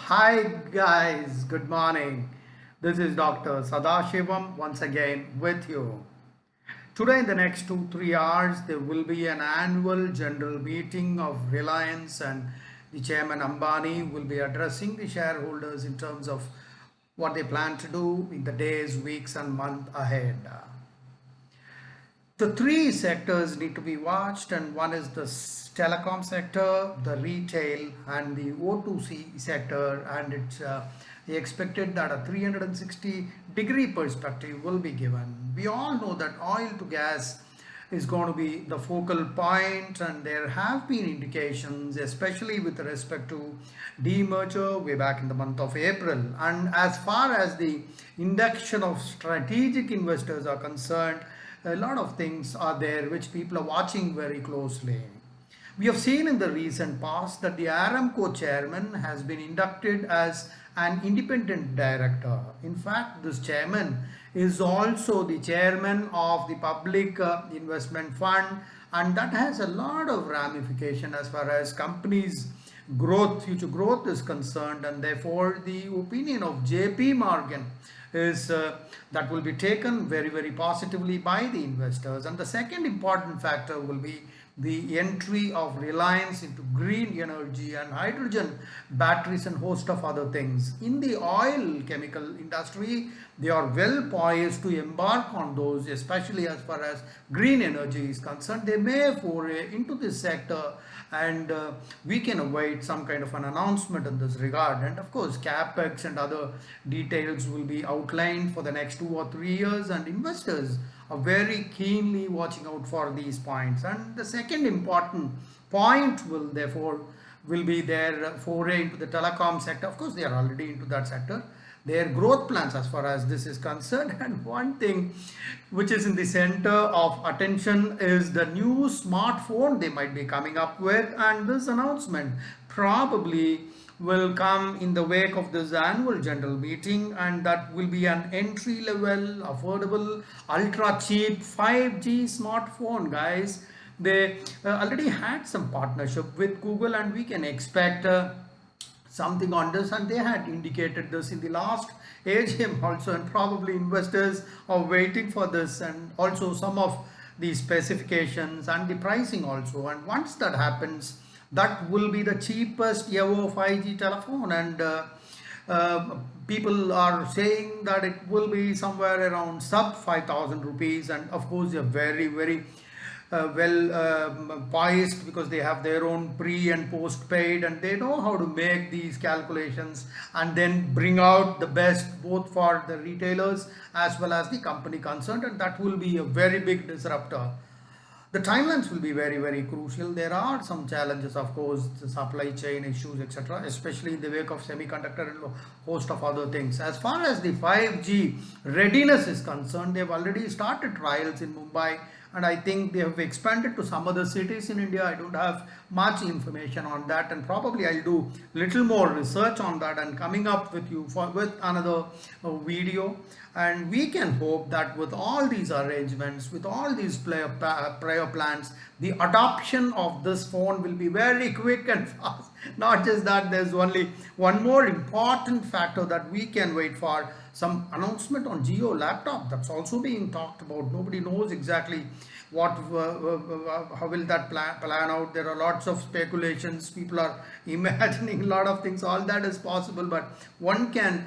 Hi guys, good morning. This is Dr. Sadashivam once again with you. Today in the next 2-3 hours there will be an annual general meeting of Reliance, and the chairman Ambani will be addressing the shareholders in terms of what they plan to do in the days, weeks and month ahead. The three sectors need to be watched, and one is the telecom sector, the retail and the O2C sector, and it's expected that a 360-degree perspective will be given. We all know that oil to gas is going to be the focal point, and there have been indications, especially with respect to demerger way back in the month of April. And as far as the induction of strategic investors are concerned, a lot of things are there which people are watching very closely. We have seen in the recent past that the Aramco chairman has been inducted as an independent director. In fact, this chairman is also the chairman of the public investment fund, and that has a lot of ramification as far as companies growth, future growth is concerned, and therefore the opinion of JP Morgan is that will be taken very positively by the investors. And the second important factor will be the entry of Reliance into green energy and hydrogen batteries and host of other things. In the oil chemical industry, they are well poised to embark on those, especially as far as green energy is concerned. They may foray into this sector, and we can await some kind of an announcement in this regard. And of course, capex and other details will be outlined for the next 2 or 3 years, and investors are very keenly watching out for these points. And the second important point will be their foray into the telecom sector. Of course, they are already into that sector. Their growth plans as far as this is concerned. And one thing which is in the center of attention is the new smartphone they might be coming up with, and this announcement probably will come in the wake of this annual general meeting, and that will be an entry level, affordable, ultra cheap 5G smartphone, guys. They already had some partnership with Google, and we can expect something on this, and they had indicated this in the last AGM also, and probably investors are waiting for this, and also some of the specifications and the pricing also. And once that happens, that will be the cheapest ever 5G telephone, and people are saying that it will be somewhere around sub 5,000 rupees. And of course, they're very well poised, because they have their own pre and post paid, and they know how to make these calculations and then bring out the best both for the retailers as well as the company concerned, and that will be a very big disruptor. The timelines will be very crucial. There are some challenges, of course, the supply chain issues, etc., especially in the wake of semiconductor and a host of other things. As far as the 5G readiness is concerned, they've already started trials in Mumbai, and I think they have expanded to some other cities in India. I don't have much information on that, and probably I'll do little more research on that and coming up with you with another video. And we can hope that with all these arrangements, with all these prior plans, the adoption of this phone will be very quick and fast. Not just that, there's only one more important factor that we can wait for: some announcement on Geo laptop. That's also being talked about. Nobody knows exactly what how will that plan out. There are lots of speculations, people are imagining a lot of things. All that is possible, but one can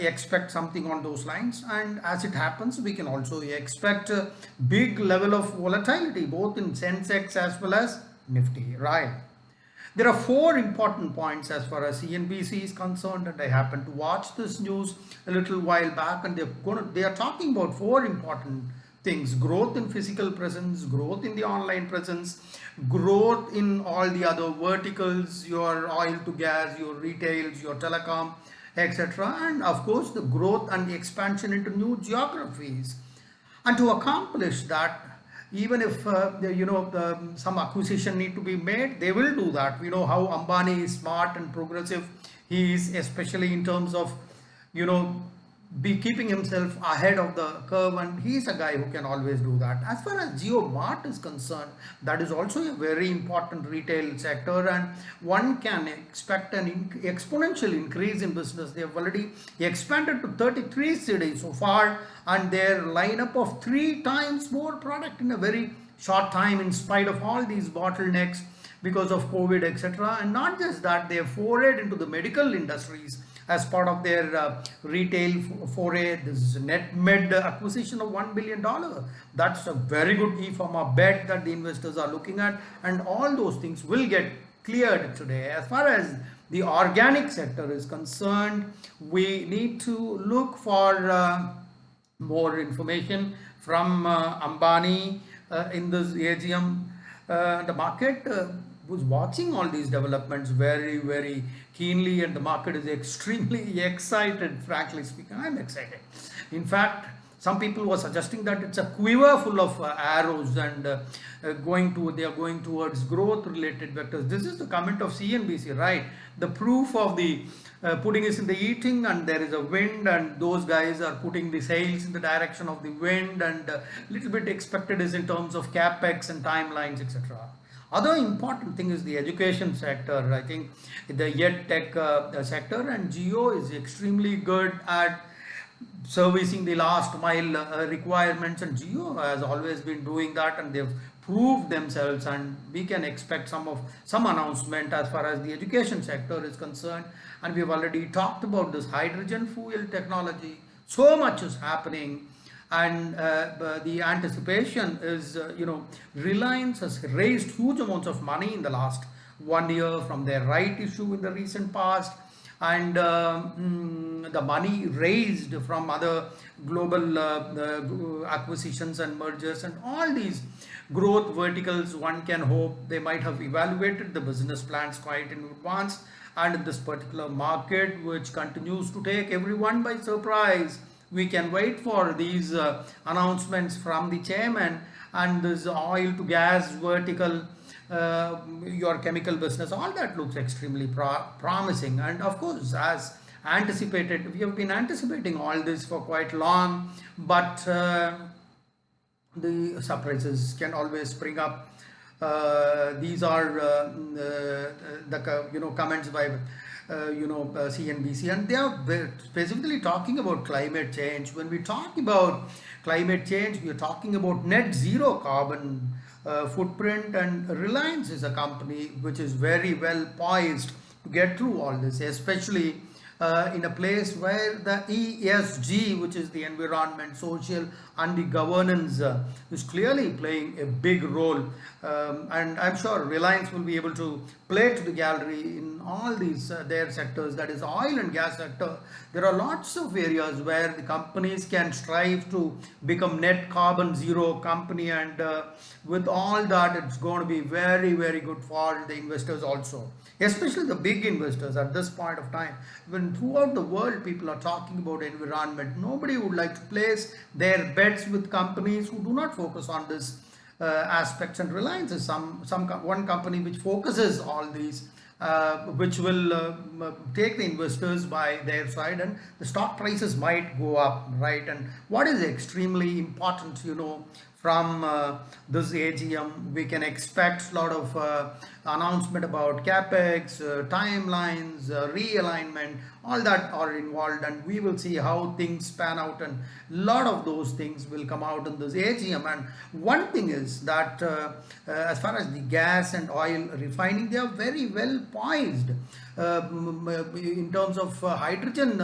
expect something on those lines. And as it happens, we can also expect a big level of volatility both in Sensex as well as Nifty, right? There are four important points as far as CNBC is concerned, and I happened to watch this news a little while back, and they are talking about four important things: growth in physical presence, growth in the online presence, growth in all the other verticals, your oil to gas, your retails, your telecom, etc., and of course the growth and the expansion into new geographies. And to accomplish that, even if some acquisition need to be made, they will do that. We know how Ambani is smart and progressive he is, especially in terms of, you know, be keeping himself ahead of the curve, and he's a guy who can always do that. As far as JioMart is concerned, that is also a very important retail sector, and one can expect an exponential increase in business. They have already expanded to 33 cities so far, and their lineup of 3 times more product in a very short time, in spite of all these bottlenecks because of COVID, etc. And not just that, they have forayed into the medical industries as part of their retail foray. This NetMed acquisition of $1 billion. That's a very good e-pharma bet that the investors are looking at, and all those things will get cleared today. As far as the organic sector is concerned, we need to look for more information from Ambani in this AGM. The market was watching all these developments very keenly, and the market is extremely excited. Frankly speaking, I'm excited. In fact, some people were suggesting that it's a quiver full of arrows, and they are going towards growth related vectors. This is the comment of CNBC, right? The proof of the pudding is in the eating, and there is a wind, and those guys are putting the sails in the direction of the wind, and little bit expected is in terms of capex and timelines, etc. Other important thing is the education sector. I think the EdTech sector, and Jio is extremely good at servicing the last mile requirements, and Jio has always been doing that, and they've proved themselves, and we can expect some announcement as far as the education sector is concerned. And we've already talked about this hydrogen fuel technology. So much is happening, and the anticipation is, Reliance has raised huge amounts of money in the last 1 year from their right issue in the recent past, and the money raised from other global acquisitions and mergers, and all these growth verticals. One can hope they might have evaluated the business plans quite in advance, and in this particular market, which continues to take everyone by surprise, we can wait for these announcements from the chairman, and this oil to gas vertical, your chemical business, all that looks extremely promising. And of course, as anticipated, we have been anticipating all this for quite long, but the surprises can always spring up. These are the comments by CNBC, and they are specifically talking about climate change. When we talk about climate change, we are talking about net zero carbon footprint, and Reliance is a company which is very well poised to get through all this, especially in a place where the ESG, which is the environment, social and the governance, is clearly playing a big role, and I'm sure Reliance will be able to play to the gallery in all these their sectors, that is oil and gas sector. There are lots of areas where the companies can strive to become net carbon zero company, and with all that, it's going to be very good for the investors also, especially the big investors at this point of time. When throughout the world people are talking about environment, nobody would like to place their bets with companies who do not focus on this aspects, and Reliance is one company which focuses all these, which will take the investors by their side, and the stock prices might go up, right? And what is extremely important, from this AGM, we can expect a lot of announcement about capex, timelines, realignment, all that are involved, and we will see how things pan out, and a lot of those things will come out in this AGM. And one thing is that as far as the gas and oil refining, they are very well poised in terms of hydrogen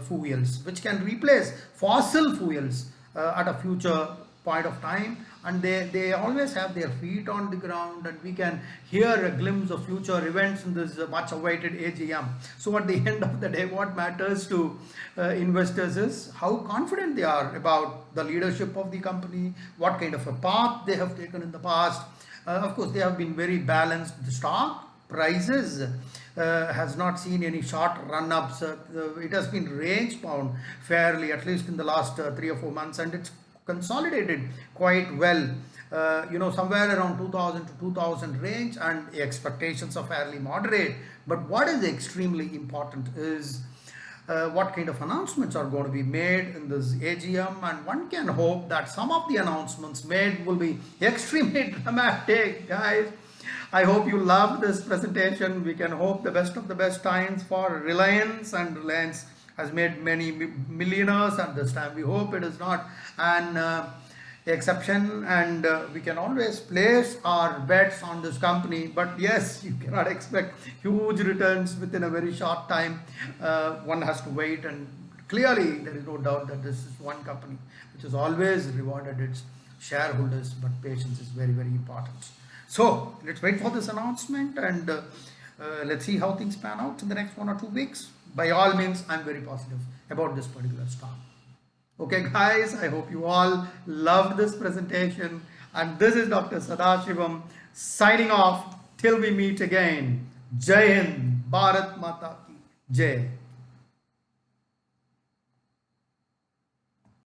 fuels, which can replace fossil fuels at a future point of time, and they always have their feet on the ground, and we can hear a glimpse of future events in this much awaited AGM. So at the end of the day, what matters to investors is how confident they are about the leadership of the company, what kind of a path they have taken in the past. Of course, they have been very balanced. The stock prices has not seen any short run-ups. It has been range bound fairly, at least in the last 3 or 4 months, and it's consolidated quite well, somewhere around 2000 to 2000 range, and expectations are fairly moderate. But what is extremely important is what kind of announcements are going to be made in this AGM, and one can hope that some of the announcements made will be extremely dramatic, guys. I hope you loved this presentation. We can hope the best of the best times for Reliance, and Reliance has made many millionaires at this time. We hope it is not an exception, and we can always place our bets on this company, but yes, you cannot expect huge returns within a very short time. One has to wait, and clearly there is no doubt that this is one company which has always rewarded its shareholders, but patience is very, very important. So let's wait for this announcement, and let's see how things pan out in the next 1 or 2 weeks. By all means, I'm very positive about this particular stock. Okay guys, I hope you all loved this presentation, and this is Dr. Sadashivam signing off till we meet again. Jai Hind, Bharat Mata ki Jai.